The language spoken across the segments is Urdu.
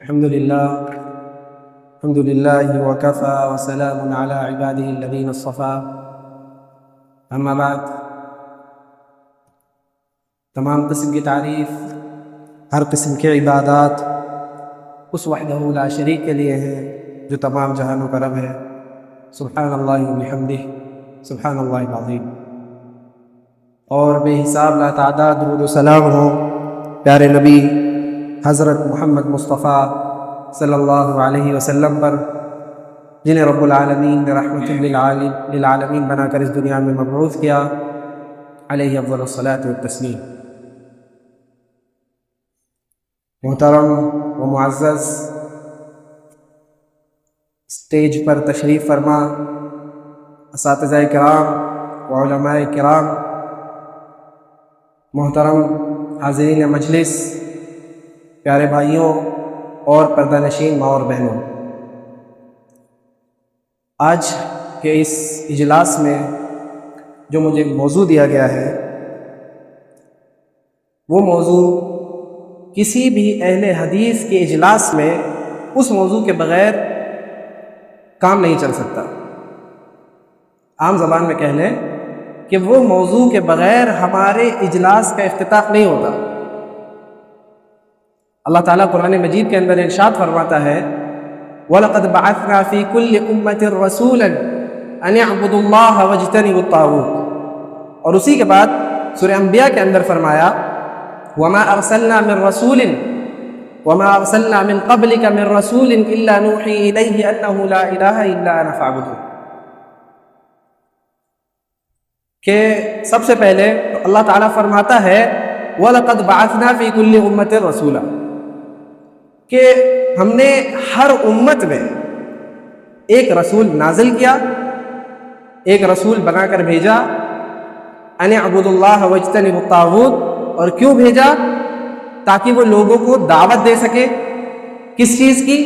الحمد لله وكفى وسلام على عباده الذين اصطفى اما بعد. تمام قسم کی تعریف، ہر قسم کی عبادات اس وحدہ لا شریک کے لیے ہے جو تمام جہانوں کا رب ہے. سبحان اللہ وبحمدہ، سبحان اللہ العظیم. اور بے حساب لا تعداد درود و سلام ہو پیارے نبی حضرت محمد مصطفیٰ صلی اللہ علیہ وسلم پر، جنہیں رب العالمین نے رحمت للعالمین بنا کر اس دنیا میں مبعوث کیا، علیہ افضل الصلاۃ والتسلیم. محترم و معزز اسٹیج پر تشریف فرما اساتذہ کرام و علماء کرام، محترم حاضرین مجلس، پیارے بھائیوں اور پردہ نشین ماں اور بہنوں، آج کے اس اجلاس میں جو مجھے موضوع دیا گیا ہے، وہ موضوع کسی بھی اہل حدیث کے اجلاس میں اس موضوع کے بغیر کام نہیں چل سکتا. عام زبان میں کہہ لیں کہ وہ موضوع کے بغیر ہمارے اجلاس کا افتتاح نہیں ہوتا. اللہ تعالیٰ قرآن مجید کے اندر ارشاد فرماتا ہے وَلَقَدْ بَعَثْنَا فِي كُلِّ أُمَّةٍ رَسُولًا أَنِ اعْبُدُوا اللَّهَ وَاجْتَنِبُوا الطَّاغُوتَ. اور اسی کے بعد سورہ انبیاء کے اندر فرمایا وَمَا أَرْسَلْنَا مِن رَّسُولٍ وَمَا أَرْسَلْنَا مِن قَبْلِكَ مِن رَّسُولٍ إِلَّا نُوحِي إِلَيْهِ أَنَّهُ لَا إِلَٰهَ إِلَّا أَنَا فَاعْبُدُونِ. کہ سب سے پہلے اللہ تعالیٰ فرماتا ہے وَلَقَدْ بَعَثْنَا فِي كُلِّ أُمَّةٍ رَّسُولًا، کہ ہم نے ہر امت میں ایک رسول نازل کیا، ایک رسول بنا کر بھیجا. ان اعبدوا اللہ واجتنبوا الطاغوت. اور کیوں بھیجا؟ تاکہ وہ لوگوں کو دعوت دے سکے. کس چیز کی؟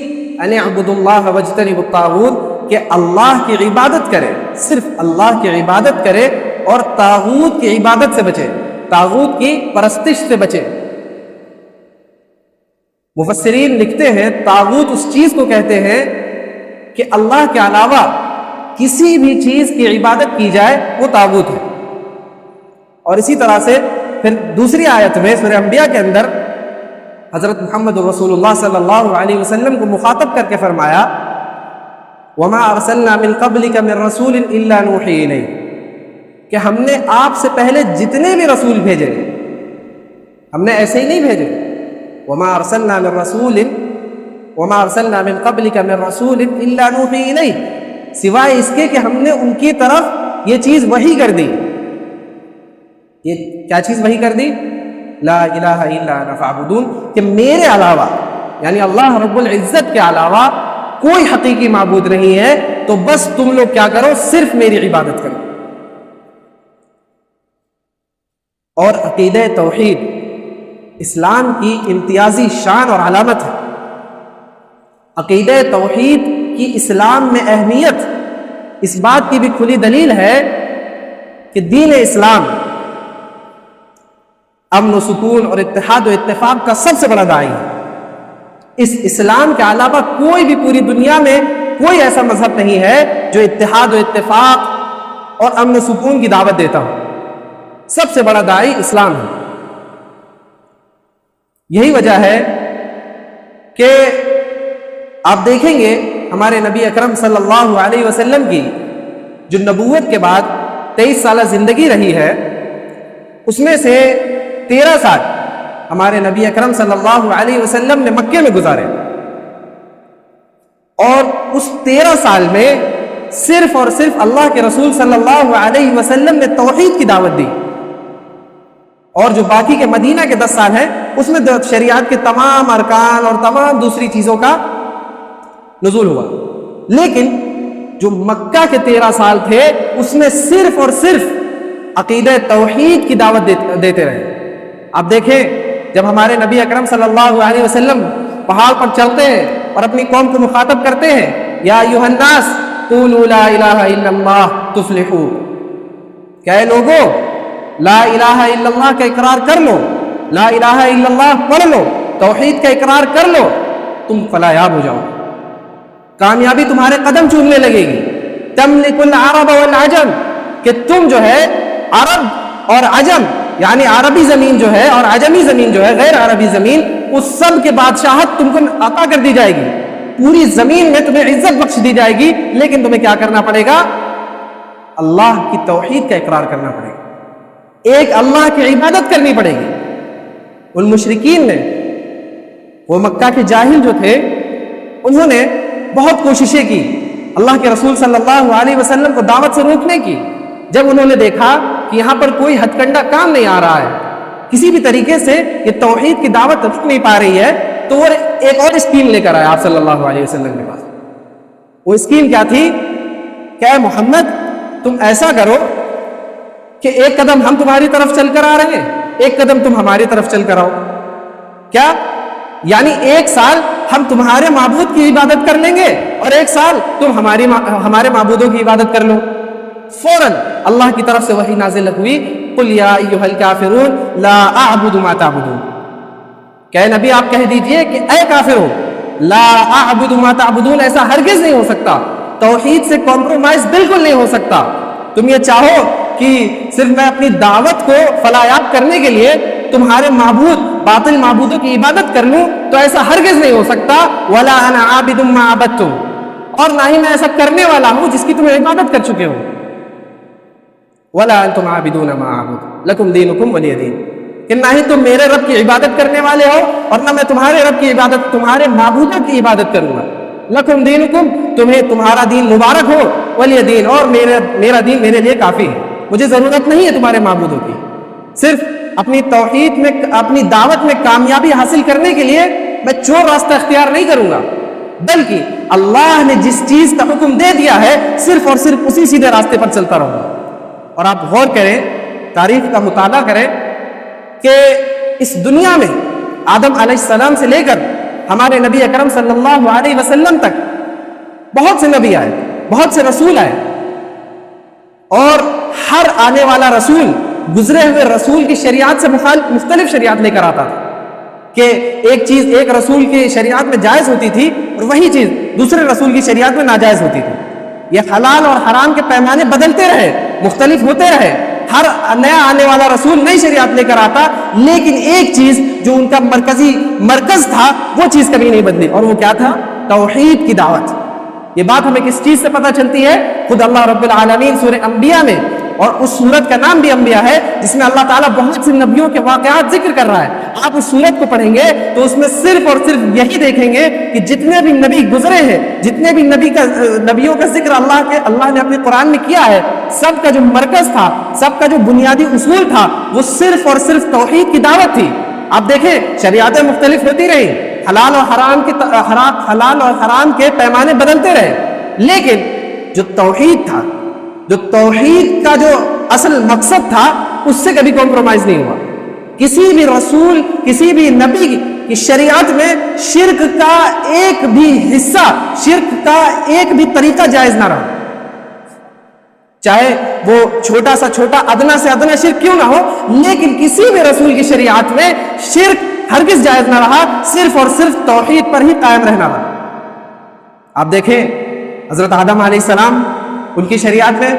ان اعبدوا اللہ واجتنبوا الطاغوت، کہ اللہ کی عبادت کرے، صرف اللہ کی عبادت کرے اور طاغوت کی عبادت سے بچے، طاغوت کی پرستش سے بچے. مفسرین لکھتے ہیں طاغوت اس چیز کو کہتے ہیں کہ اللہ کے علاوہ کسی بھی چیز کی عبادت کی جائے وہ طاغوت ہے. اور اسی طرح سے پھر دوسری آیت میں سورہ انبیاء کے اندر حضرت محمد رسول اللہ صلی اللہ علیہ وسلم کو مخاطب کر کے فرمایا وَمَا أَرْسَلْنَا مِن قَبْلِكَ مِن رَّسُولٍ إِلَّا نُوحِي إِلَيْهِ، کہ ہم نے آپ سے پہلے جتنے بھی رسول بھیجے ہم نے ایسے ہی نہیں بھیجے. وَمَا أَرْسَلْنَا مِن قَبْلِكَ مِن رَّسُولٍ إِلَّا نُوحِي إِلَيْهِ، سوائے اس کے کہ ہم نے ان کی طرف یہ چیز وحی کر دی. یہ کیا چیز وحی کر دی؟ لا الہ الا انا فاعبدون، کہ میرے علاوہ یعنی اللہ رب العزت کے علاوہ کوئی حقیقی معبود نہیں ہے، تو بس تم لوگ کیا کرو؟ صرف میری عبادت کرو. اور عقیدہ توحید اسلام کی امتیازی شان اور علامت ہے. عقیدہ توحید کی اسلام میں اہمیت اس بات کی بھی کھلی دلیل ہے کہ دین اسلام امن و سکون اور اتحاد و اتفاق کا سب سے بڑا داعی ہے. اس اسلام کے علاوہ کوئی بھی پوری دنیا میں کوئی ایسا مذہب نہیں ہے جو اتحاد و اتفاق اور امن و سکون کی دعوت دیتا ہو. سب سے بڑا داعی اسلام ہے. یہی وجہ ہے کہ آپ دیکھیں گے ہمارے نبی اکرم صلی اللہ علیہ وسلم کی جو نبوت کے بعد 23 سالہ زندگی رہی ہے، اس میں سے 13 سال ہمارے نبی اکرم صلی اللہ علیہ وسلم نے مکے میں گزارے. اور اس 13 سال میں صرف اور صرف اللہ کے رسول صلی اللہ علیہ وسلم نے توحید کی دعوت دی. اور جو باقی کے مدینہ کے 10 سال ہیں اس میں شریعت کے تمام ارکان اور تمام دوسری چیزوں کا نزول ہوا. لیکن جو مکہ کے 13 سال تھے اس میں صرف اور صرف عقیدہ توحید کی دعوت دیتے رہے. آپ دیکھیں جب ہمارے نبی اکرم صلی اللہ علیہ وسلم پہاڑ پر چلتے ہیں اور اپنی قوم کو مخاطب کرتے ہیں یا ایھا الناس قولوا لا الہ الا اللہ تفلحوا، کہ اے لوگو لا الہ الا اللہ کا اقرار کر لو لا الہ الا اللہ پڑھ لو، توحید کا اقرار کر لو، تم فلاحیاب ہو جاؤ، کامیابی تمہارے قدم چومنے لگے گی۔ تملک العرب والعجم، کہ تم جو ہے عرب اور عجم، یعنی عربی زمین جو ہے اور عجمی زمین جو ہے، غیر عربی زمین، اس سب کے بادشاہت تم کو عطا کر دی جائے گی، پوری زمین میں تمہیں عزت بخش دی جائے گی، لیکن تمہیں کیا کرنا پڑے گا؟ اللہ کی توحید کا اقرار کرنا پڑے گا، ایک اللہ کی عبادت کرنی پڑے گی۔ ان مشرکین نے، وہ مکہ کے جاہل جو تھے، انہوں نے بہت کوششیں کی اللہ کے رسول صلی اللہ علیہ وسلم کو دعوت سے روکنے کی۔ جب انہوں نے دیکھا کہ یہاں پر کوئی ہتھ کنڈا کام نہیں آ رہا ہے، کسی بھی طریقے سے یہ توحید کی دعوت رک نہیں پا رہی ہے، تو وہ ایک اور اسکیم لے کر آئے آپ صلی اللہ علیہ وسلم کے پاس۔ وہ اسکیم کیا تھی کہ اے محمد، تم ایسا کرو کہ ایک قدم ہم تمہاری طرف چل کر آ رہے ہیں، ایک قدم تم ہماری طرف چل کر آؤ۔ کیا؟ یعنی ایک سال ہم تمہارے معبود کی عبادت کر لیں گے اور ایک سال تم ہمارے معبودوں کی عبادت کر لو۔ فوراً اللہ کی طرف سے وحی نازل ہوئی، قل یا ایھا الکافرون لا اعبد ما تعبدون، کہ نبی آپ کہہ دیجئے کہ اے کافرو، لا اعبد ما تعبدون، ایسا ہرگز نہیں ہو سکتا، توحید سے کمپرومائز بالکل نہیں ہو سکتا۔ تم یہ چاہو کہ صرف میں اپنی دعوت کو فلاحیاب کرنے کے لیے تمہارے معبود، باطل معبودوں کی عبادت کر لوں، تو ایسا ہرگز نہیں ہو سکتا۔ ولا انا عابد ما عبدتم، اور نہ ہی میں ایسا کرنے والا ہوں جس کی تم عبادت کر چکے ہو۔ ولا انتم عابدون ما اعبد لکم دینکم ولی دین، کہ نہ ہی تم میرے رب کی عبادت کرنے والے ہو اور نہ میں تمہارے رب کی عبادت، تمہارے معبودوں کی عبادت کروں گا۔ لکم دینکم، تمہیں تمہارا دین مبارک ہو، ولی دین، اور میرا دین میرے لیے کافی ہے، مجھے ضرورت نہیں ہے تمہارے معبودوں کی۔ صرف اپنی توحید میں، اپنی دعوت میں کامیابی حاصل کرنے کے لیے میں چور راستہ اختیار نہیں کروں گا، بلکہ اللہ نے جس چیز کا حکم دے دیا ہے صرف اور صرف اسی سیدھے راستے پر چلتا رہوں گا۔ اور آپ غور کریں، تاریخ کا مطالعہ کریں کہ اس دنیا میں آدم علیہ السلام سے لے کر ہمارے نبی اکرم صلی اللہ علیہ وسلم تک بہت سے نبی آئے، بہت سے رسول آئے، اور ہر آنے والا رسول گزرے ہوئے رسول کی شریعت سے مختلف شریعت لے کر آتا تھا، کہ ایک چیز ایک رسول کی شریعت میں جائز ہوتی تھی اور وہی چیز دوسرے رسول کی شریعت میں ناجائز ہوتی تھی۔ یہ حلال اور حرام کے پیمانے بدلتے رہے، مختلف ہوتے رہے، ہر نیا آنے والا رسول نئی شریعت لے کر آتا، لیکن ایک چیز جو ان کا مرکز تھا وہ چیز کبھی نہیں بدلی، اور وہ کیا تھا؟ توحید کی دعوت۔ یہ بات ہمیں کس چیز سے پتہ چلتی ہے؟ خود اللہ رب العالمین سورہ انبیاء میں، اور اس سورت کا نام بھی انبیاء ہے، جس میں اللہ تعالیٰ بہت سے نبیوں کے واقعات ذکر کر رہا ہے۔ آپ اس سورت کو پڑھیں گے تو اس میں صرف اور صرف یہی دیکھیں گے کہ جتنے بھی نبی گزرے ہیں، جتنے بھی نبیوں کا ذکر اللہ نے اپنے قرآن میں کیا ہے، سب کا جو مرکز تھا، سب کا جو بنیادی اصول تھا، وہ صرف اور صرف توحید کی دعوت تھی۔ آپ دیکھیں، شریعتیں مختلف ہوتی رہی، حلال اور حرام کے پیمانے بدلتے رہے، لیکن جو توحید تھا، جو توحید کا جو اصل مقصد تھا، اس سے کبھی کمپرومائز نہیں ہوا۔ کسی بھی رسول، کسی بھی نبی کی شریعت میں شرک کا ایک بھی حصہ، شرک کا ایک بھی طریقہ جائز نہ رہا، چاہے وہ چھوٹا سے چھوٹا، ادنا سے ادنا شرک کیوں نہ ہو، لیکن کسی بھی رسول کی شریعت میں شرک ہرگز جائز نہ رہا، صرف اور صرف توحید پر ہی قائم رہنا رہا۔ آپ دیکھیں، حضرت آدم علیہ السلام، ان کی شریعت میں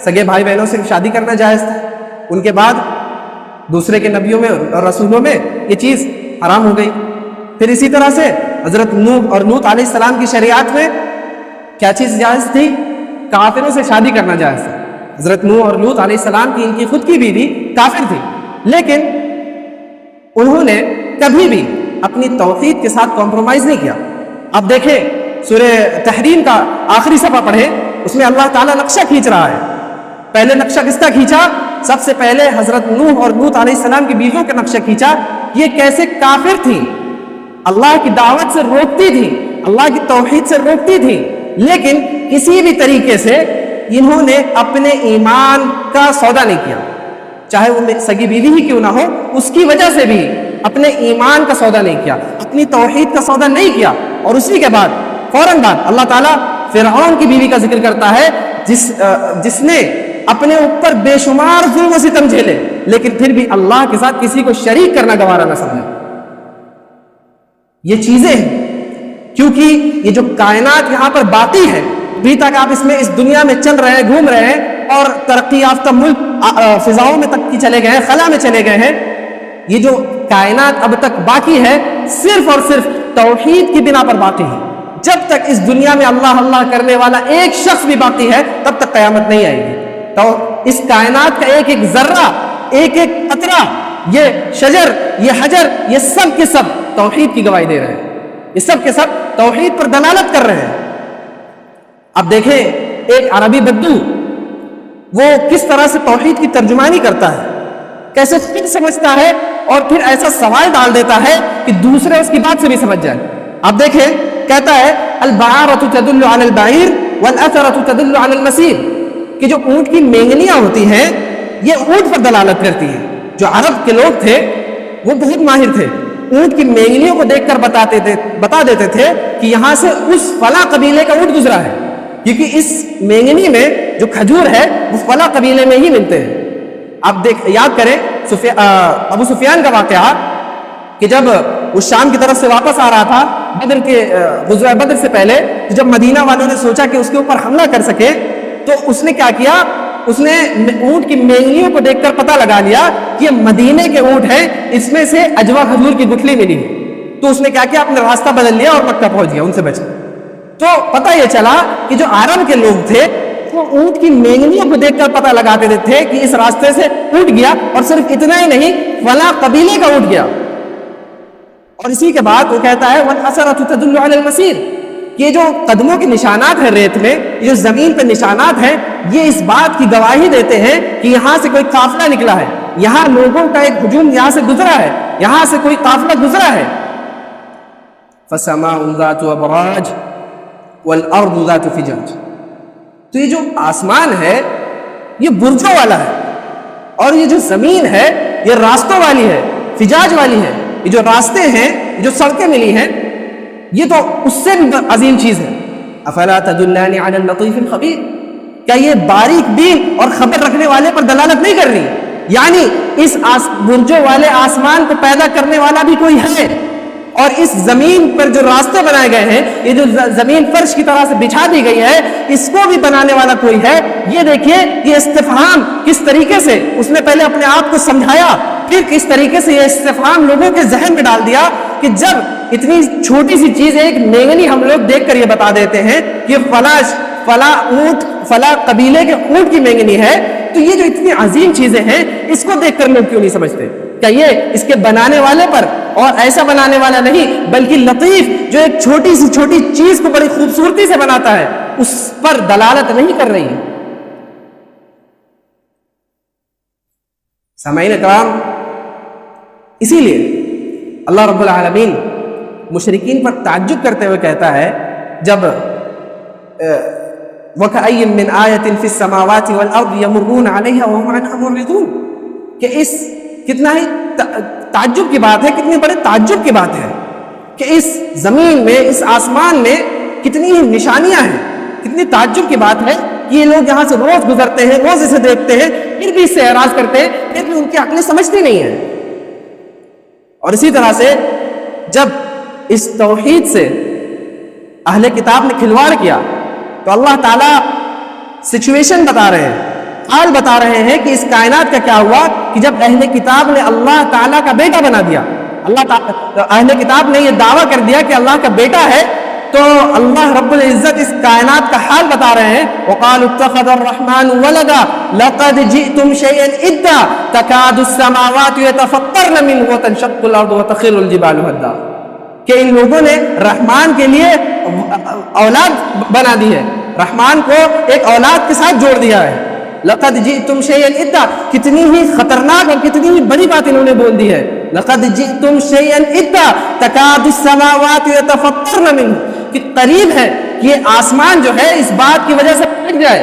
سگے بھائی بہنوں سے شادی کرنا جائز تھا، ان کے بعد دوسرے کے نبیوں میں اور رسولوں میں یہ چیز حرام ہو گئی۔ پھر اسی طرح سے حضرت نوح اور لوط علیہ السلام کی شریعت میں کیا چیز جائز تھی؟ کافروں سے شادی کرنا جائز تھا۔ حضرت نوح اور لوط علیہ السلام کی، ان کی خود کی بیوی کافر تھی، لیکن انہوں نے کبھی بھی اپنی توحید کے ساتھ کمپرومائز نہیں کیا۔ اب دیکھیں، سورہ تحریم کا آخری صفحہ پڑھیں، اس میں اللہ تعالیٰ نقشہ کھینچ رہا ہے۔ پہلے نقشہ کس کا کھینچا؟ سب سے پہلے حضرت نوح اور لوط علیہ السلام کی بیویوں کا نقشہ کھینچا۔ یہ کیسے کافر تھی، اللہ کی دعوت سے روکتی تھی، اللہ کی توحید سے روکتی تھی، لیکن کسی بھی طریقے سے انہوں نے اپنے ایمان کا سودا نہیں کیا، چاہے وہ سگی بیوی ہی کیوں نہ ہو، اس کی وجہ سے بھی اپنے ایمان کا سودا نہیں کیا، اپنی توحید کا سودا نہیں کیا۔ اور اسی کے بعد فوراً بعد اللہ تعالیٰ فرعون کی بیوی کا ذکر کرتا ہے، جس نے اپنے اوپر بے شمار ظلم و ستم جھیلے، لیکن پھر بھی اللہ کے ساتھ کسی کو شریک کرنا گوارا نہ سمجھے. یہ چیزیں ہیں، کیونکہ یہ جو کائنات یہاں پر باقی ہے، ابھی تک آپ اس دنیا میں چل رہے ہیں، گھوم رہے ہیں، اور ترقی یافتہ ملک فضاؤں میں تک کی چلے گئے ہیں، خلا میں چلے گئے ہیں. یہ جو کائنات اب تک باقی ہے صرف اور صرف توحید کی بنا پر باقی ہے. جب تک اس دنیا میں اللہ اللہ کرنے والا ایک شخص بھی باقی ہے تب تک قیامت نہیں آئے گی. تو اس کائنات کا ایک ایک ذرہ، ایک ایک قطرہ، یہ شجر، یہ حجر، یہ سب کے سب توحید کی گواہی دے رہے ہیں. یہ سب کے سب توحید پر دلالت کر رہے ہیں. اب دیکھیں ایک عربی بدو وہ کس طرح سے توحید کی ترجمانی کرتا ہے، کیسے خود سمجھتا ہے اور پھر ایسا سوال ڈال دیتا ہے کہ دوسرے اس کی بات سے بھی سمجھ جائے. اب دیکھیں کہتا ہے البعارۃ تدل علی البعیر والاثرۃ تدل علی المسیر، کہ جو اونٹ کی مینگنیاں ہوتی ہیں یہ اونٹ پر دلالت کرتی ہیں. جو عرب کے لوگ تھے وہ بہت ماہر تھے، اونٹ کی مینگنیوں کو دیکھ کر بتا دیتے تھے کہ یہاں سے اس فلاں قبیلے کا اونٹ گزرا ہے، کیونکہ اس مینگنی میں جو کھجور ہے وہ فلاں قبیلے میں ہی ملتے ہیں. آپ یاد کریں ابو سفیان کا واقعہ کہ جب وہ شام کی طرف سے واپس آ رہا تھا غزوہ بدر سے پہلے، جب مدینہ والوں نے سوچا کہ اس کے اوپر حملہ کر سکے تو اس نے کیا کیا، اس نے اونٹ کی مینگنیوں کو دیکھ کر پتہ لگا لیا کہ یہ مدینے کے اونٹ ہیں، اس میں سے اجوا کھجور کی گٹھلی ملی ہے. تو اس نے کیا کیا، اپنا راستہ بدل لیا اور مکہ پہنچ گیا ان سے بچ. تو پتہ یہ چلا کہ جو عرب کے لوگ تھے وہ اونٹ کی مینگنیوں کو دیکھ کر پتہ لگاتے تھے کہ اس راستے سے اونٹ گیا، اور صرف اتنا ہی نہیں فلاں قبیلے کا اونٹ گیا. اور اسی کے بعد وہ کہتا ہے والأثرۃ تدل علی المسیر، یہ جو قدموں کے نشانات ہیں ریت میں، یہ جو زمین پہ نشانات ہیں، یہ اس بات کی گواہی دیتے ہیں کہ یہاں سے کوئی قافلہ نکلا ہے، یہاں لوگوں کا ایک ہجوم یہاں سے گزرا ہے، یہاں سے کوئی قافلہ گزرا ہے. فسماء ذات ابراج والارض ذات فجاج، تو یہ جو آسمان ہے یہ برجوں والا ہے، اور یہ جو زمین ہے یہ راستوں والی ہے، فجاج والی ہے. یہ جو راستے ہیں، جو سڑکیں ملی ہیں، یہ تو اس سے بھی عظیم چیز ہے. افلا تدلان علی اللطیف الخبیر، کیا یہ باریک بین اور خبر رکھنے والے پر دلالت نہیں کر رہی؟ یعنی اس برجوں والے آسمان کو پیدا کرنے والا بھی کوئی ہے، اور اس زمین پر جو راستے بنائے گئے ہیں، یہ جو زمین فرش کی طرح سے بچھا دی گئی ہے، اس کو بھی بنانے والا کوئی ہے. یہ دیکھیے یہ استفہام کس طریقے سے اس نے پہلے اپنے آپ کو سمجھایا، پھر کس طریقے سے یہ استفہام لوگوں کے ذہن میں ڈال دیا کہ جب اتنی چھوٹی سی چیز ایک مینگنی ہم لوگ دیکھ کر یہ بتا دیتے ہیں کہ فلاں اونٹ فلاں قبیلے کے اونٹ کی مینگنی ہے، تو یہ جو اتنی عظیم چیزیں ہیں اس کو دیکھ کر لوگ کیوں نہیں سمجھتے؟ کیا یہ اس کے بنانے والے پر، اور ایسا بنانے والا نہیں بلکہ لطیف جو ایک چھوٹی سی چھوٹی چیز کو بڑی خوبصورتی سے بناتا ہے اس پر دلالت نہیں کر رہی ہے؟ سامعین اکرام، اسی لیے اللہ رب العالمین مشرکین پر تعجب کرتے ہوئے کہتا ہے جب وَكَأَيٍّ مِّنْ آيَةٍ فِي السَّمَاوَاتِ وَالْأَرْضِ يَمُرُّونَ عَلَيْهَا وَهُمْ عَنْهَا مُعْرِضُونَ، کہ اس کتنا ہی تعجب کی بات ہے، کتنی بڑے تعجب کی بات ہے کہ اس زمین میں، اس آسمان میں کتنی ہی نشانیاں ہیں، کتنی تعجب کی بات ہے. یہ لوگ یہاں سے روز گزرتے ہیں، روز اسے دیکھتے ہیں، پھر بھی اس سے اعراض کرتے ہیں، پھر بھی ان کی عقلیں سمجھتی نہیں ہیں. اور اسی طرح سے جب اس توحید سے اہل کتاب نے کھلواڑ کیا تو اللہ تعالیٰ سچویشن بتا رہے ہیں، حال بتا رہے ہیں کہ اس کائنات کا کیا ہوا کہ جب اہل کتاب نے اللہ تعالیٰ کا بیٹا بنا دیا، اہل کتاب نے یہ دعویٰ کر دیا کہ اللہ کا بیٹا ہے، تو اللہ رب العزت اس کائنات کا حال بتا رہے ہیں. وَقَالُوا اتَّخَذَ الرَّحْمَنُ وَلَدًا لَقَدْ جِئْتُمْ شَيْئًا إِدًّا تَكَادُ السَّمَاوَاتُ يَتَفَطَّرْنَ مِنْهُ وَتَنشَقُّ الْأَرْضُ وَتَخِرُّ الْجِبَالُ هَدًّا، کہ ان لوگوں نے رحمان کے لیے اولاد بنا دی ہے، رحمان کو ایک اولاد کے ساتھ جوڑ دیا ہے. لقد جئتم شیئا ادا، کتنی ہی خطرناک اور کتنی ہی بڑی بات انہوں نے بول دی ہے. لقد جئتم شیئا ادا تکاد السماوات یتفطرن منہ، کہ قریب ہے کہ یہ آسمان جو ہے اس بات کی وجہ سے پھٹ جائے.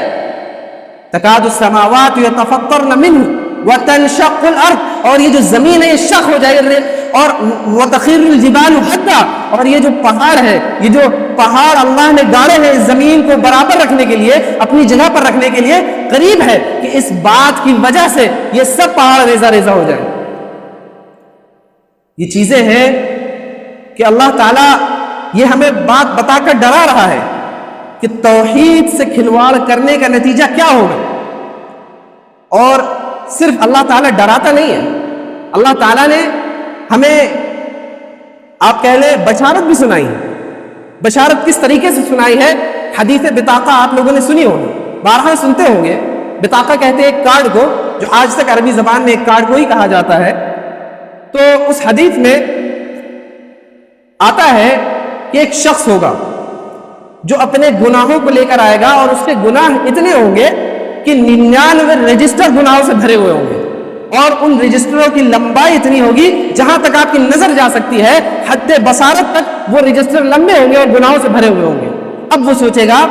تکاد السماوات یتفطرن منہ وتنشق الارض، اور یہ جو زمین ہے یہ شق ہو جائے، اور وتخر الجبال حدا، اور یہ جو پہاڑ ہے، یہ جو پہاڑ اللہ نے گاڑے ہیں زمین کو برابر رکھنے کے لیے، اپنی جگہ پر رکھنے کے لیے، قریب ہے کہ اس بات کی وجہ سے یہ سب پہاڑ ریزہ ریزہ ہو جائیں. یہ چیزیں ہیں کہ اللہ تعالیٰ یہ ہمیں بات بتا کر ڈرا رہا ہے کہ توحید سے کھلواڑ کرنے کا نتیجہ کیا ہوگا. اور صرف اللہ تعالیٰ ڈراتا نہیں ہے, اللہ تعالیٰ نے ہمیں آپ کہہ لیں بشارت بھی سنائی ہے. بشارت کس طریقے سے سنائی ہے؟ حدیث بطاقہ آپ لوگوں نے سنی ہوگی, بارہا سنتے ہوں گے. بطاقہ کہتے ہیں ایک کارڈ کو, جو آج تک عربی زبان میں ایک کارڈ کو ہی کہا جاتا ہے. تو اس حدیث میں آتا ہے کہ ایک شخص ہوگا جو اپنے گناہوں کو لے کر آئے گا, اور اس کے گناہ اتنے ہوں گے کہ 99 رجسٹر گناہوں سے بھرے ہوئے ہوں گے, اور ان رجسٹروں کی لمبائی اتنی ہوگی جہاں تک آپ کی نظر جا سکتی ہے, حد بصارت تک وہ رجسٹر لمبے ہوں گے اور گناہوں سے بھرے ہوئے ہوں گے. اب وہ سوچے گا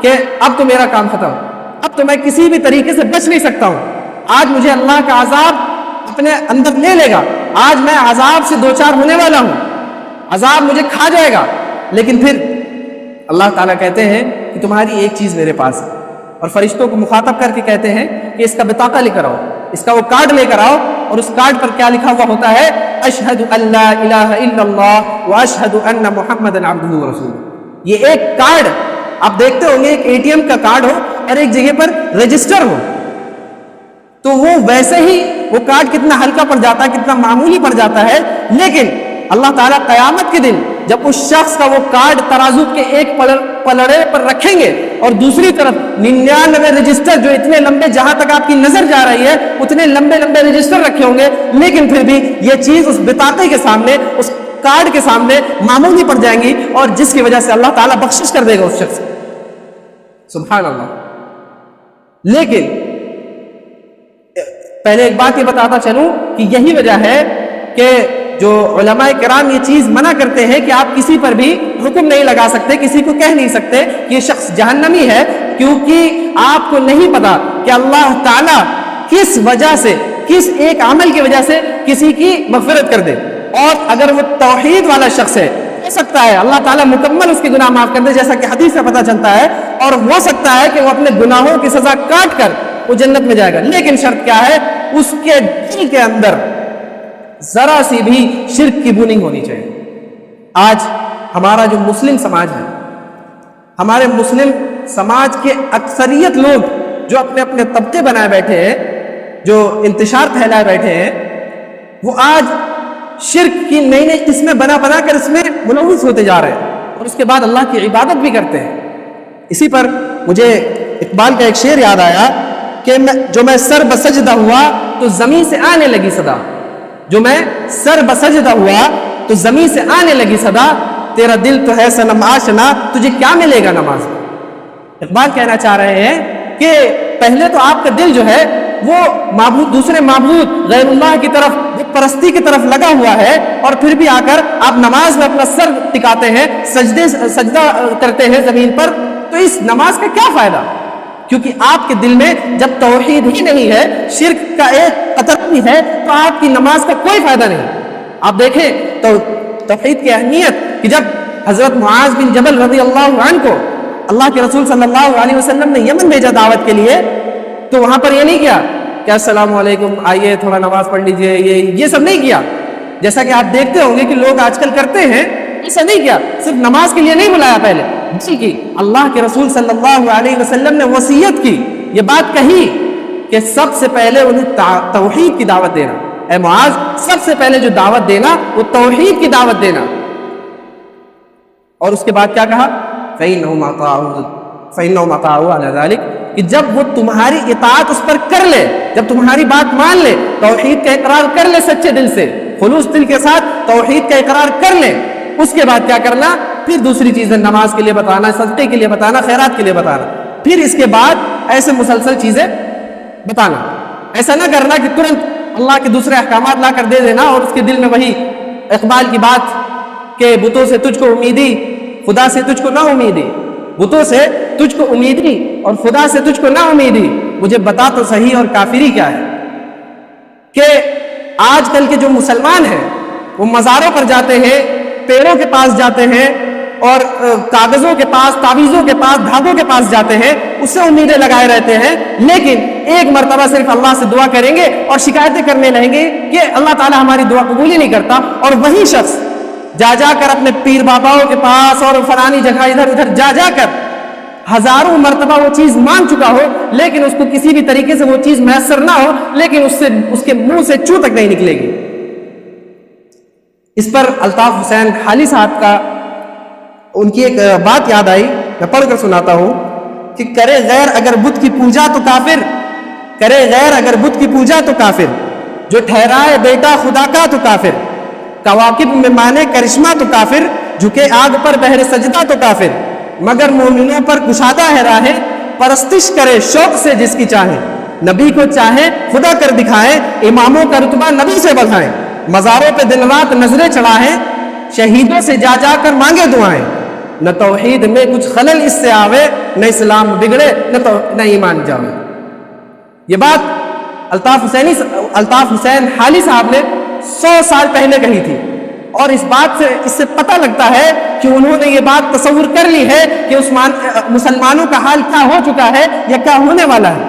کہ اب تو میرا کام ختم, اب تو میں کسی بھی طریقے سے بچ نہیں سکتا ہوں, آج مجھے اللہ کا عذاب اپنے اندر لے لے گا, آج میں عذاب سے دوچار ہونے والا ہوں, عذاب مجھے کھا جائے گا. لیکن پھر اللہ تعالیٰ کہتے ہیں کہ تمہاری ایک چیز میرے پاس ہے, اور فرشتوں کو مخاطب کر کے کہتے ہیں کہ اس کا بطاقہ لے کر آؤ, اس کا وہ کارڈ لے کر آؤ, اور اس کارڈ پر کیا لکھا ہوا ہوتا ہے؟ اشہد ان لا الہ الا اللہ واشہد ان محمد عبدہ ورسولہ. یہ ایک کارڈ آپ دیکھتے ہوں گے, ایک اے ٹی ایم کا کارڈ ہو اور ایک جگہ پر رجسٹر ہو, تو وہ ویسے ہی وہ کارڈ کتنا ہلکا پڑ جاتا ہے, کتنا معمولی پڑ جاتا ہے. لیکن اللہ تعالیٰ قیامت کے دن جب اس شخص کا وہ کارڈ ترازو کے ایک پلڑے پر رکھیں گے, اور دوسری طرف 99 رجسٹر جو اتنے لمبے, جہاں تک آپ کی نظر جا رہی ہے اتنے لمبے لمبے رجسٹر رکھے ہوں گے, لیکن پھر بھی یہ چیز اس بطاقے کے سامنے, اس کارڈ کے سامنے معمولی پڑ جائیں گی, اور جس کی وجہ سے اللہ تعالیٰ بخشش کر دے گا اس شخص. سبحان اللہ. لیکن پہلے ایک بات یہ بتاتا چلوں کہ یہی وجہ ہے کہ جو علماء کرام یہ چیز منع کرتے ہیں کہ آپ کسی پر بھی حکم نہیں لگا سکتے, کسی کو کہہ نہیں سکتے کہ یہ شخص جہنمی ہے, کیونکہ آپ کو نہیں پتا کہ اللہ تعالیٰ کس وجہ سے, کس ایک عمل کی وجہ سے کسی کی مغفرت کر دے. اور اگر وہ توحید والا شخص ہے, ہو سکتا ہے اللہ تعالیٰ مکمل اس کے گناہ معاف کر دے, جیسا کہ حدیث سے پتہ چلتا ہے, اور ہو سکتا ہے کہ وہ اپنے گناہوں کی سزا کاٹ کر وہ جنت میں جائے گا. لیکن شرط کیا ہے؟ اس کے دل کے اندر ذرا سی بھی شرک کی بو نہیں ہونی چاہیے. آج ہمارا جو مسلم سماج ہے, ہمارے مسلم سماج کے اکثریت لوگ جو اپنے اپنے طبقے بنائے بیٹھے ہیں, جو انتشار پھیلائے بیٹھے ہیں, وہ آج شرک کی نئی نئی قسمیں بنا بنا کر اس میں ملوث ہوتے جا رہے ہیں, اور اس کے بعد اللہ کی عبادت بھی کرتے ہیں. اسی پر مجھے اقبال کا ایک شعر یاد آیا کہ جو میں سر بسجدہ ہوا تو زمین سے آنے لگی صدا, جو میں سر بسجدہ ہوا تو زمین سے آنے لگی صدا, تیرا دل تو ہے صنم آشنا, تجھے کیا ملے گا نماز. اقبال کہنا چاہ رہے ہیں کہ پہلے تو آپ کا دل جو ہے وہ معبود, دوسرے معبود غیر اللہ کی طرف, بت پرستی کی طرف لگا ہوا ہے, اور پھر بھی آ کر آپ نماز میں اپنا سر ٹکاتے ہیں, سجدہ کرتے ہیں زمین پر. تو اس نماز کا کیا فائدہ؟ کیونکہ آپ کے دل میں جب توحید ہی نہیں ہے, شرک کا ایک قطرہ بھی ہے, تو آپ کی نماز کا کوئی فائدہ نہیں. آپ دیکھیں تو توحید کی اہمیت کہ جب حضرت معاذ بن جبل رضی اللہ عنہ کو اللہ کے رسول صلی اللہ علیہ وسلم نے یمن بھیجا دعوت کے لیے, تو وہاں پر یہ نہیں کیا کہ السلام علیکم آئیے تھوڑا نماز پڑھ لیجئے, یہ سب نہیں کیا, جیسا کہ آپ دیکھتے ہوں گے کہ لوگ آج کل کرتے ہیں. ایسا نہیں کیا, صرف نماز کے لیے نہیں بلایا پہلے, بلکہ اللہ کے رسول صلی اللہ علیہ وسلم نے وصیت کی, یہ بات کہی کہ سب سے پہلے انہیں توحید کی دعوت دینا. اے معاذ, سب سے پہلے جو دعوت دینا وہ توحید کی دعوت دینا. اور اس کے بعد کیا کہا؟ فَإِنَّهُمْ أَطَاعُوا عَلَى ذَلِكَ, کہ جب وہ تمہاری اطاعت اس پر کر لے, جب تمہاری بات مان لے, توحید کا اقرار کر لے سچے دل سے, خلوص دل کے ساتھ توحید کا اقرار کر لے, اس کے بعد کیا کرنا؟ پھر دوسری چیزیں, نماز کے لیے بتانا, صدقے کے لیے بتانا, خیرات کے لیے بتانا, پھر اس کے بعد ایسے مسلسل چیزیں بتانا. ایسا نہ کرنا کہ ترنت اللہ کے دوسرے احکامات لا کر دے دینا, اور اس کے دل میں وہی اقبال کی بات کہ بتوں سے تجھ کو امیدی, خدا سے تجھ کو نہ امیدی, بتوں سے تجھ کو امیدی اور خدا سے تجھ کو نہ امیدی, مجھے بتا تو صحیح اور کافری کیا ہے. کہ آج کل کے جو مسلمان ہیں وہ مزاروں پر جاتے ہیں, پیڑوں کے پاس جاتے ہیں, اور کاغذوں کے پاس، تعویذوں کے پاس، دھاگوں کے پاس جاتے ہیں، اس سے امیدیں لگائے رہتے ہیں، لیکن ایک مرتبہ صرف اللہ سے دعا کریں گے اور شکایتیں کرنے لگیں گے کہ اللہ تعالیٰ ہماری دعا قبول ہی نہیں کرتا، اور وہی شخص جا کر اپنے پیر باباؤں کے پاس اور فلانی جگہ ادھر ادھر جا کر ہزاروں مرتبہ وہ چیز مانگ چکا ہو، لیکن اس کو کسی بھی طریقے سے وہ چیز میسر نہ ہو، لیکن اس کے منہ سے چو تک نہیں نکلے گی۔ اس پر الطاف حسین حالی صاحب کا ان کی ایک بات یاد آئی، میں پڑھ کر سناتا ہوں کہ کرے غیر اگر بت کی پوجا تو کافر، کرے غیر اگر بت کی پوجا تو کافر، جو ٹھہرائے بیٹا خدا کا تو کافر، کواکب میں مانے کرشمہ تو کافر، جھکے آگ پر بہر سجدہ تو کافر، مگر مومنوں پر کشادہ ہے راہیں، پرستش کرے شوق سے جس کی چاہے، نبی کو چاہے خدا کر دکھائے، اماموں کا رتبہ نبی سے بڑھائیں، مزاروں پہ دن رات نظریں چڑھائیں، شہیدوں سے جا کر مانگے دعائیں، نہ توحید میں کچھ خلل اس سے آوے، نہ اسلام بگڑے نہ ایمان جاوے۔ یہ بات الطاف حسین حالی صاحب نے 100 سال پہلے کہی تھی، اور اس سے پتہ لگتا ہے کہ انہوں نے یہ بات تصور کر لی ہے کہ مسلمانوں کا حال کیا ہو چکا ہے یا کیا ہونے والا ہے۔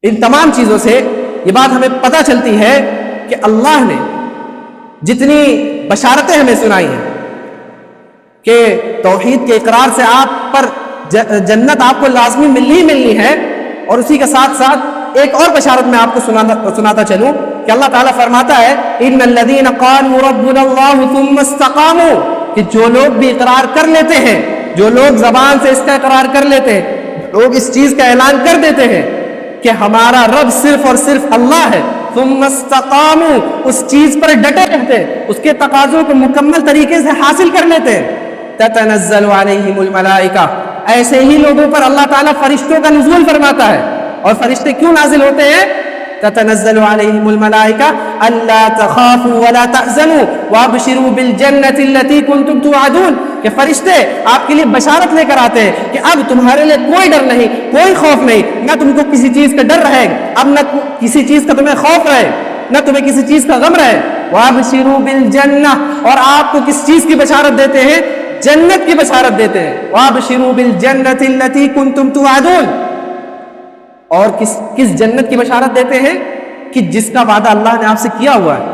ان تمام چیزوں سے یہ بات ہمیں پتہ چلتی ہے کہ اللہ نے جتنی بشارتیں ہمیں سنائی ہیں کہ توحید کے اقرار سے آپ پر جنت آپ کو لازمی ملنی ہے، اور اسی کے ساتھ ساتھ ایک اور بشارت میں آپ کو سناتا چلوں کہ اللہ تعالیٰ فرماتا ہے ان الذین قالوا ربنا اللہ ثم استقاموا، کہ جو لوگ بھی اقرار کر لیتے ہیں، جو لوگ زبان سے اس کا اقرار کر لیتے ہیں، لوگ اس چیز کا اعلان کر دیتے ہیں کہ ہمارا رب صرف اور صرف اللہ ہے، ثم استقاموا، اس چیز پر ڈٹے رہتے ہیں، اس کے تقاضوں کو مکمل طریقے سے حاصل کر لیتے ہیں، تتنزل علیہم الملائکہ، ایسے ہی لوگوں پر اللہ تعالیٰ فرشتوں کا نزول فرماتا ہے۔ اور فرشتے کیوں نازل ہوتے ہیں؟ تتنزل علیہم الملائکہ الا تخافوا ولا تحزنوا وابشروا بالجنۃ التي كنتم توعدون، کہ فرشتے آپ کے لیے بشارت لے کر آتے ہیں کہ اب تمہارے لیے کوئی ڈر نہیں، کوئی خوف نہیں، نہ تم کو کسی چیز کا ڈر رہے، اب نہ کسی چیز کا تمہیں خوف رہے، نہ تمہیں کسی چیز کا غم رہے۔ وابشروا بالجنہ، اور آپ کو کس چیز کی بشارت دیتے ہیں؟ جنت کی بشارت دیتے ہیں۔ وابشروا بالجنۃ التي كنتم توعدون، اور کس جنت کی بشارت دیتے ہیں؟ کہ جس کا وعدہ اللہ نے آپ سے کیا ہوا ہے،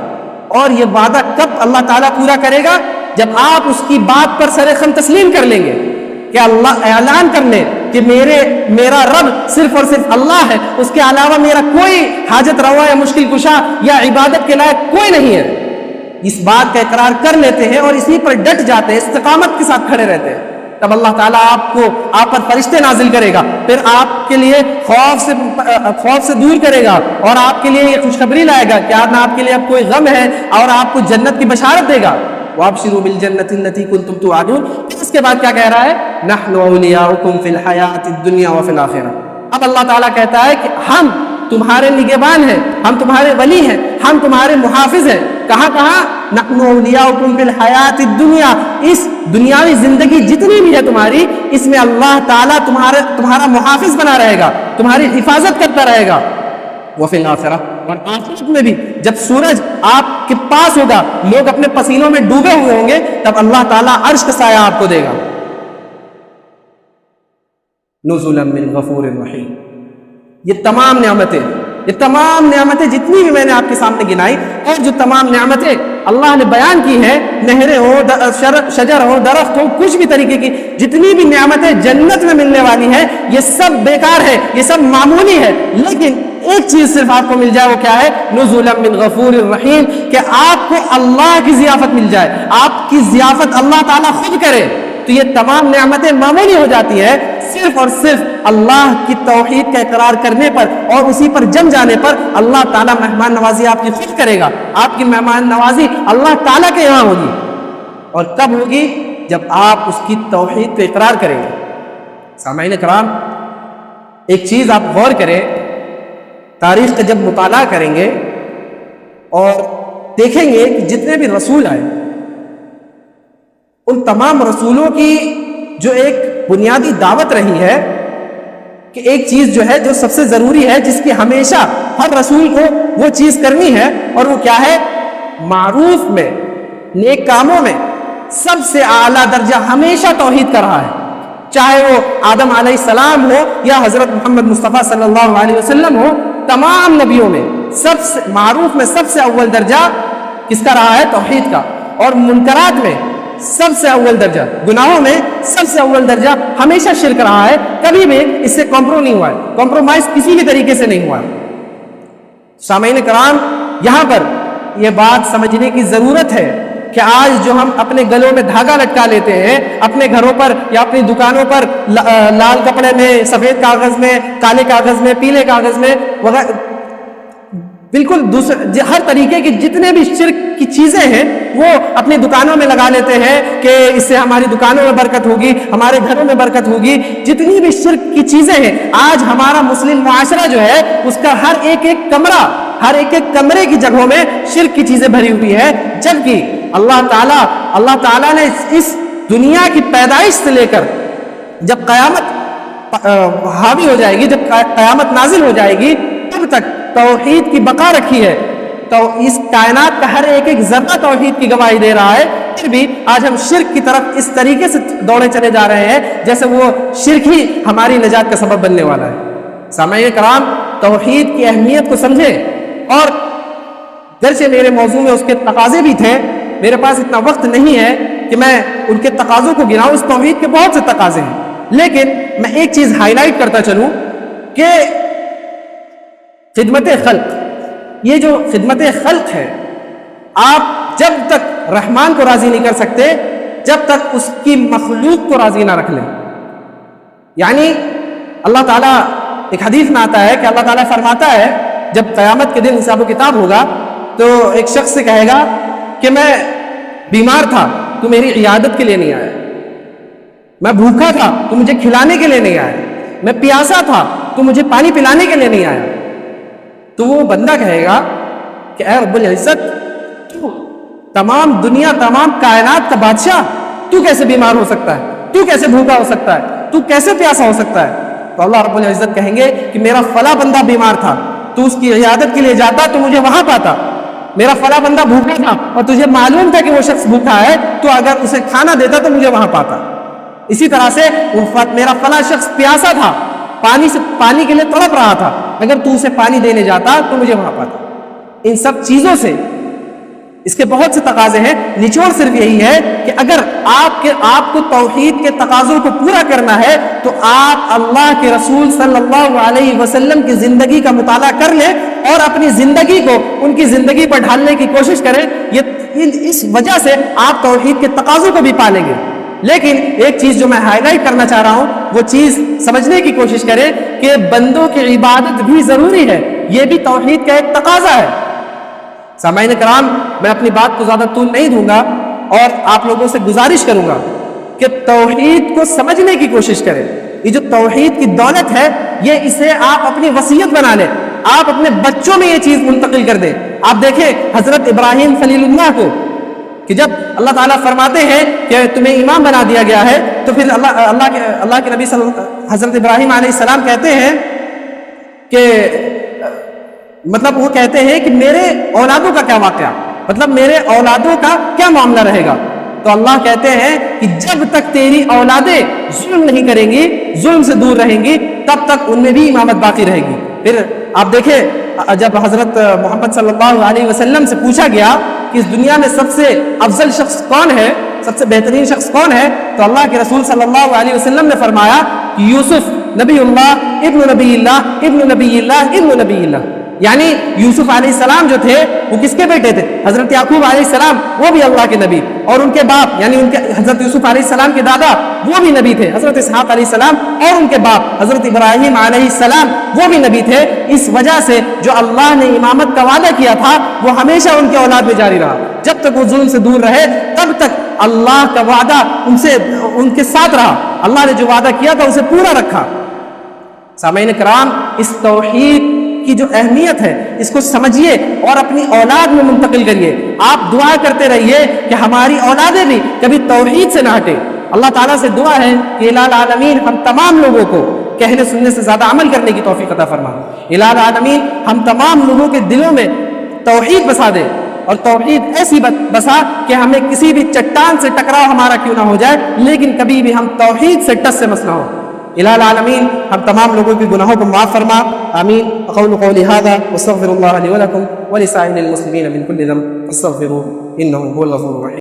اور یہ وعدہ کب اللہ تعالیٰ پورا کرے گا؟ جب آپ اس کی بات پر سر خم تسلیم کر لیں گے، کہ اللہ اعلان کر لیں کہ میرا رب صرف اور صرف اللہ ہے، اس کے علاوہ میرا کوئی حاجت روا یا مشکل کشا یا عبادت کے لائق کوئی نہیں ہے، اس بات کا اقرار کر لیتے ہیں اور اسی پر ڈٹ جاتے ہیں، استقامت کے ساتھ کھڑے رہتے ہیں، تب اللہ تعالیٰ آپ پر فرشتے نازل کرے گا، پھر آپ کے لیے خوف سے دور کرے گا، اور آپ کے لیے یہ خوشخبری لائے گا کہ آج آپ کے لیے اب کوئی غم ہے، اور آپ کو جنت کی بشارت دے گا۔ وَابْشِرُوا بِالْجَنَّةِ الَّتِي كُنتُمْ تُوعَدُونَ۔ اس کے بعد کیا کہہ رہا ہے؟ نَحْنُ أَوْلِيَاؤُكُمْ فِي الْحَيَاةِ الدُّنْيَا وَفِي الْآخِرَةِ۔ اب اللہ تعالیٰ کہتا ہے کہ ہم تمہارے نگہبان ہیں، ہم تمہارے ولی ہیں، ہم تمہارے محافظ ہیں۔ کہاں؟ نحن اولیاؤکم فی الحیات الدنیا، اس دنیاوی زندگی جتنی بھی ہے تمہاری، اس میں اللہ تعالیٰ تمہارا محافظ بنا رہے گا، تمہاری حفاظت کرتا رہے گا۔ وفی الآخرہ، اور آخرت میں بھی جب سورج آپ کے پاس ہوگا، لوگ اپنے پسینوں میں ڈوبے ہوئے ہوں گے، تب اللہ تعالیٰ عرش کا سایہ آپ کو دے گا۔ نزلا من غفور رحیم۔ یہ تمام نعمتیں جتنی بھی میں نے آپ کے سامنے گنائی، اور جو تمام نعمتیں اللہ نے بیان کی ہیں، نہریں ہو، شجر ہو، درخت ہو، کچھ بھی طریقے کی جتنی بھی نعمتیں جنت میں ملنے والی ہیں، یہ سب بیکار ہے، یہ سب معمولی ہے، لیکن ایک چیز صرف آپ کو مل جائے، وہ کیا ہے؟ نزلا من غفور الرحیم، کہ آپ کو اللہ کی ضیافت مل جائے، آپ کی ضیافت اللہ تعالیٰ خود کرے، تو یہ تمام نعمتیں معمولی ہو جاتی ہیں صرف اور صرف اللہ کی توحید کا اقرار کرنے پر اور اسی پر جم جانے پر۔ اللہ تعالیٰ مہمان نوازی آپ کی خود کرے گا، آپ کی مہمان نوازی اللہ تعالیٰ کے یہاں ہوگی، اور کب ہوگی؟ جب آپ اس کی توحید پہ اقرار کریں گے۔ سامعین کرام، ایک چیز آپ غور کریں، تاریخ کا جب مطالعہ کریں گے اور دیکھیں گے کہ جتنے بھی رسول آئے، ان تمام رسولوں کی جو ایک بنیادی دعوت رہی ہے کہ ایک چیز جو ہے، جو سب سے ضروری ہے، جس کی ہمیشہ ہر رسول کو وہ چیز کرنی ہے، اور وہ کیا ہے؟ معروف میں نیک کاموں میں سب سے اعلیٰ درجہ ہمیشہ توحید کا رہا ہے، چاہے وہ آدم علیہ السلام ہو یا حضرت محمد مصطفیٰ صلی اللہ علیہ وسلم ہو. تمام نبیوں میں سب سے معروف میں سب سے اول درجہ کس کا رہا ہے؟ توحید کا. اور منکرات میں سب سے اول درجہ، گناہوں میں سب سے اول درجہ ہمیشہ شرک رہا ہے. کبھی بھی اس سے نہیں ہوا ہے، کمپرومائز کسی بھی طریقے سے نہیں ہوا ہے. سامعین کرام، یہاں پر یہ بات سمجھنے کی ضرورت ہے کہ آج جو ہم اپنے گلوں میں دھاگا لٹکا لیتے ہیں، اپنے گھروں پر یا اپنی دکانوں پر لال کپڑے میں، سفید کاغذ میں، کالے کاغذ میں، پیلے کاغذ میں وغیرہ، بالکل دوسرے ہر طریقے کی جتنے بھی شرک کی چیزیں ہیں وہ اپنی دکانوں میں لگا لیتے ہیں کہ اس سے ہماری دکانوں میں برکت ہوگی، ہمارے گھروں میں برکت ہوگی. جتنی بھی شرک کی چیزیں ہیں، آج ہمارا مسلم معاشرہ جو ہے اس کا ہر ایک کمرے کی جگہوں میں شرک کی چیزیں بھری ہوئی ہے. جبکہ اللہ تعالیٰ نے اس دنیا کی پیدائش سے لے کر جب قیامت حاوی ہو جائے گی، جب قیامت نازل ہو جائے گی، تب تک توحید کی بقا رکھی ہے. تو اس کائنات کا ہر ایک ذرہ توحید کی گواہی دے رہا ہے. پھر بھی آج ہم شرک کی طرف اس طریقے سے دوڑے چلے جا رہے ہیں جیسے وہ شرک ہی ہماری نجات کا سبب بننے والا ہے. سامعین کرام، توحید کی اہمیت کو سمجھیں. اور گرچہ میرے موضوع میں اس کے تقاضے بھی تھے، میرے پاس اتنا وقت نہیں ہے کہ میں ان کے تقاضوں کو گناؤں. اس توحید کے بہت سے تقاضے ہیں، لیکن میں ایک چیز ہائی لائٹ کرتا چلوں کہ خدمت خلق، یہ جو خدمت خلق ہے، آپ جب تک رحمان کو راضی نہیں کر سکتے جب تک اس کی مخلوق کو راضی نہ رکھ لیں. یعنی اللہ تعالیٰ، ایک حدیث میں آتا ہے کہ اللہ تعالیٰ فرماتا ہے جب قیامت کے دن حساب و کتاب ہوگا تو ایک شخص سے کہے گا کہ میں بیمار تھا، تو میری عیادت کے لیے نہیں آیا. میں بھوکا تھا، تو مجھے کھلانے کے لیے نہیں آیا. میں پیاسا تھا، تو مجھے پانی پلانے کے لیے نہیں آیا. تو وہ بندہ کہے گا کہ اے رب العزت، تو تمام دنیا، تمام کائنات کا بادشاہ، تو کیسے بیمار ہو سکتا ہے؟ تو کیسے بھوکا ہو سکتا ہے؟ تو کیسے پیاسا ہو سکتا ہے؟ تو اللہ رب العزت کہیں گے کہ میرا فلاں بندہ بیمار تھا، تو اس کی عیادت کے لیے جاتا تو مجھے وہاں پاتا. میرا فلاں بندہ بھوکا تھا اور تجھے معلوم تھا کہ وہ شخص بھوکا ہے، تو اگر اسے کھانا دیتا تو مجھے وہاں پاتا. اسی طرح سے میرا فلاں شخص پیاسا تھا، پانی کے لیے تڑپ رہا تھا، اگر تو اسے پانی دینے جاتا تو مجھے وہاں پاتا. ان سب چیزوں سے اس کے بہت سے تقاضے ہیں. نچوڑ صرف یہی ہے کہ اگر آپ کو توحید کے تقاضوں کو پورا کرنا ہے تو آپ اللہ کے رسول صلی اللہ علیہ وسلم کی زندگی کا مطالعہ کر لیں اور اپنی زندگی کو ان کی زندگی پر ڈھالنے کی کوشش کریں. اس وجہ سے آپ توحید کے تقاضوں کو بھی پالیں گے. لیکن ایک چیز جو میں ہائی لائٹ کرنا چاہ رہا ہوں، وہ چیز سمجھنے کی کوشش کریں کہ بندوں کی عبادت بھی ضروری ہے. یہ بھی توحید کا ایک تقاضا ہے. سامعین کرام، میں اپنی بات کو زیادہ طول نہیں دوں گا اور آپ لوگوں سے گزارش کروں گا کہ توحید کو سمجھنے کی کوشش کریں. یہ جو توحید کی دولت ہے، اسے آپ اپنی وصیت بنا لیں، آپ اپنے بچوں میں یہ چیز منتقل کر دیں. آپ دیکھیں حضرت ابراہیم خلیل اللہ کو کہ جب اللہ تعالیٰ فرماتے ہیں کہ تمہیں امام بنا دیا گیا ہے، تو پھر اللہ کے نبی حضرت ابراہیم علیہ السلام کہتے ہیں کہ وہ کہتے ہیں کہ میرے اولادوں کا کیا واقعہ، میرے اولادوں کا کیا معاملہ رہے گا. تو اللہ کہتے ہیں کہ جب تک تیری اولادیں ظلم نہیں کریں گی، ظلم سے دور رہیں گی، تب تک ان میں بھی امامت باقی رہے گی. پھر آپ دیکھیں جب حضرت محمد صلی اللہ علیہ وسلم سے پوچھا گیا کہ اس دنیا میں سب سے افضل شخص کون ہے، سب سے بہترین شخص کون ہے، تو اللہ کے رسول صلی اللہ علیہ وسلم نے فرمایا کہ یوسف نبی اللہ ابن نبی اللہ ابن نبی اللہ ابن نبی اللہ. یعنی یوسف علیہ السلام جو تھے وہ کس کے بیٹے تھے؟ حضرت یعقوب علیہ السلام، وہ بھی اللہ کے نبی، اور ان کے باپ یعنی ان کے حضرت یوسف علیہ السلام کے دادا وہ بھی نبی تھے، حضرت اسحاق علیہ السلام، اور ان کے باپ حضرت ابراہیم علیہ السلام وہ بھی نبی تھے. اس وجہ سے جو اللہ نے امامت کا وعدہ کیا تھا وہ ہمیشہ ان کے اولاد میں جاری رہا. جب تک وہ ظلم سے دور رہے تب تک اللہ کا وعدہ ان کے ساتھ رہا. اللہ نے جو وعدہ کیا تھا اسے پورا رکھا. سامعین کرام، اس توحید کی جو اہمیت ہے اس کو سمجھیے اور اپنی اولاد میں منتقل کریے. آپ دعا کرتے رہیے کہ ہماری اولادیں بھی کبھی توحید سے نہ ہٹے. اللہ تعالیٰ سے دعا ہے کہ الہ العالمین ہم تمام لوگوں کو کہنے سننے سے زیادہ عمل کرنے کی توفیق عطا فرما. الہ العالمین ہم تمام لوگوں کے دلوں میں توحید بسا دے اور توحید ایسی بسا کہ ہمیں کسی بھی چٹان سے ٹکراؤ ہمارا کیوں نہ ہو جائے لیکن کبھی بھی ہم توحید سے ٹس سے مس نہ ہو. الہ العالمین ہم تمام لوگوں کے گناہوں کو معاف فرما. آمین. اقول قولی هذا واستغفر الله لي ولكم ولسائر المسلمين من كل ذنب فاستغفروه انه هو الغفور الرحيم.